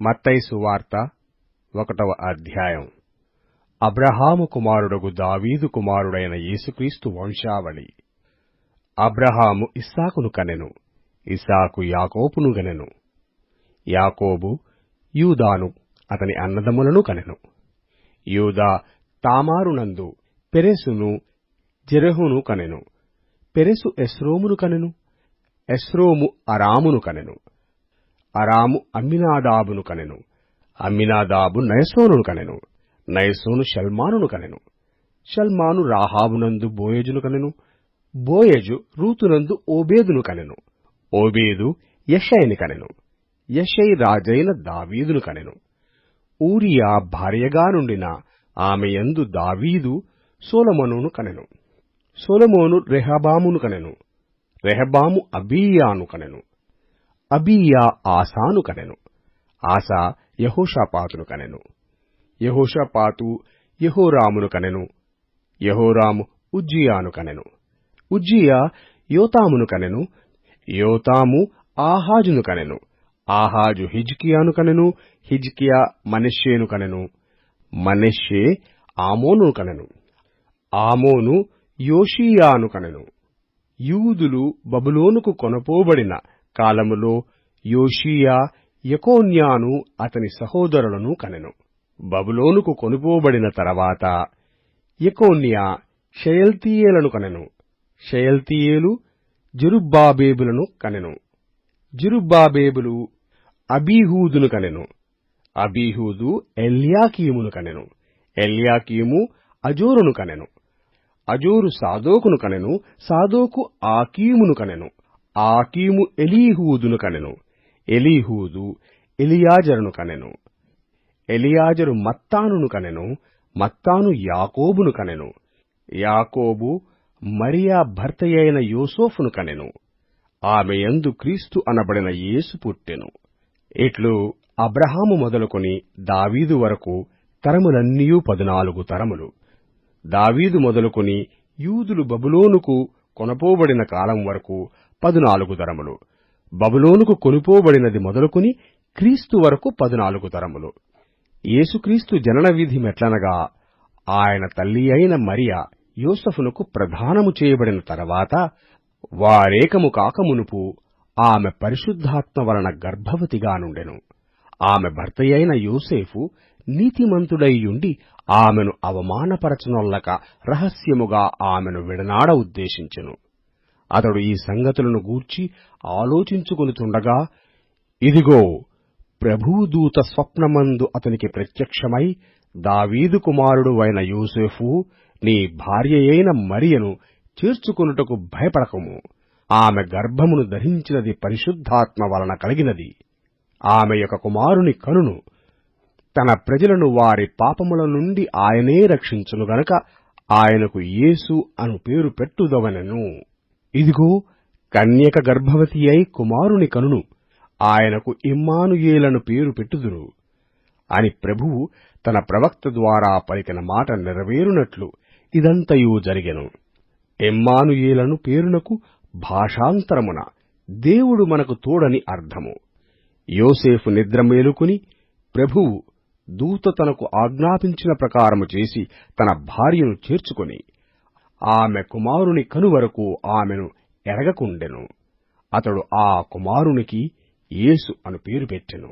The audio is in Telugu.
మత్తయి సువార్త 1వ అధ్యాయం. అబ్రహాము కుమారుడగు దావీదు కుమారుడైన యేసుక్రీస్తు వంశావళి. అబ్రహాము ఇస్సాకును కనెను, ఇస్సాకు యాకోబును గనెను, యాకోబు యూదాను అతని అన్నదమ్ములను కనెను. యూదా తామారునందు పెరెసును జెరహును కనెను. పెరెసు ఎస్రోమును కనెను, ఎస్రోము అరామును కనెను, అరాము అమ్మినాదాబును కనెను, అమ్మినాదాబు నయసోనును కనెను, నయసోను షల్మానును కనెను, షల్మాను రాహాబునందు బోయజును కనెను, బోయజు రూతునందు ఓబేదును కనెను, ఓబేదు యెషయిని కనెను, యెషయి రాజైన దావీదును కనెను. ఊరియా భార్యగా నుండిన ఆమెయందు దావీదు సొలొమోనును కనెను. సొలొమోను రెహబామును కనెను, రెహబాము అబీయాను కనెను, అబీయా ఆసాను కనెను, ఆసా యెహోషాపాతును కనెను, యెహోషాపాతు యెహోరామును కనెను, యెహోరాము ఉజ్జియాను కనెను, ఉజ్జియా యోతామును కనెను, యోతాము ఆహాజును కనెను, ఆహాజు హిజ్కియాను కనెను, హిజ్కియా మనష్షేను కనెను, మనష్షే ఆమోనును కనెను, ఆమోను యోషీయాను కనెను. యూదులు బబులోనుకు కొనుపోబడిన కాలములో యోషీయా యెకొన్యాను అతని సహోదరులను కనెను. బబులోనుకు కొనుపోబడిన తరువాత యెకొన్యా షయల్తీయేలును కనెను, షయల్తీయేలు జెరుబ్బాబెలును కనెను, జెరుబ్బాబెలు అబీహూదును కనెను, అబీహూదు ఎల్యాకీమును కనెను, ఎల్యాకీము అజోరును కనెను, అజోరు సాదోకును కనెను, సాదోకు ఆకీమును కనెను, ఆకీము ఎలీహూదును కనెను, ఎలీహూదు ఎలియాజరును కనెను, ఎలియాజరు మత్తానును కనెను, మత్తాను యాకోబును కనెను, యాకోబు మరియా భర్తయైన యోసేపును కనెను. ఆమెయందు క్రీస్తు అనబడిన యేసు పుట్టెను. ఇట్లు అబ్రహాము మొదలుకొని దావీదు వరకు తరములన్నీయు 14 తరములు. దావీదు మొదలుకొని యూదులు బబులోనుకు కొనుపోబడిన కాలం వరకు 14 తరములు. బబులోనుకు కొనుపోబడినది మొదలుకొని క్రీస్తు వరకు 14 తరములు. యేసుక్రీస్తు జనన విధి మెట్లనగా ఆయన తల్లి అయిన మరియ యోసేపునకు ప్రదానము చేయబడిన తరువాత వారేకము కాకమునుపు ఆమె పరిశుద్ధాత్మ వలన గర్భవతిగా నుండెను. ఆమె భర్తయైన యోసేపు నీతిమంతుడైయుండి ఆమెను అవమానపరచనొల్లక రహస్యముగా ఆమెను విడనాడ ఉద్దేశించెను. అతడు ఈ సంగతులను గూర్చి ఆలోచించుకొనుచుండగా, ఇదిగో, ప్రభువు దూత స్వప్నమందు అతనికి ప్రత్యక్షమై, దావీదు కుమారుడు అయిన యోసేపు, నీ భార్యయైన మరియను చేర్చుకొనుటకు భయపడకము. ఆమె గర్భమును ధరించినది పరిశుద్ధాత్మ వలన కలిగినది. ఆమె యొక్క కుమారుని కనును. తన ప్రజలను వారి పాపముల నుండి ఆయనే రక్షించును గనుక ఆయనకు యేసు అను పేరు పెట్టుదవనెను. ఇదిగో, కన్యక గర్భవతి అయి కుమారుని కనును, ఆయనకు ఇమ్మానుయేలను పేరు పెట్టుదురు అని ప్రభువు తన ప్రవక్త ద్వారా పలికిన మాట నెరవేరునట్లు ఇదంతయు జరిగెను. ఇమ్మానుయేలను పేరునకు భాషాంతరమున దేవుడు మనకు తోడని అర్థము. యోసేపు నిద్ర మేలుకుని ప్రభువు దూత తనకు ఆజ్ఞాపించిన ప్రకారము చేసి తన భార్యను చేర్చుకొని ఆమె కుమారుని కనువరకు ఆమెను ఎరగకుండెను. అతడు ఆ కుమారునికి యేసు అను పేరు పెట్టెను.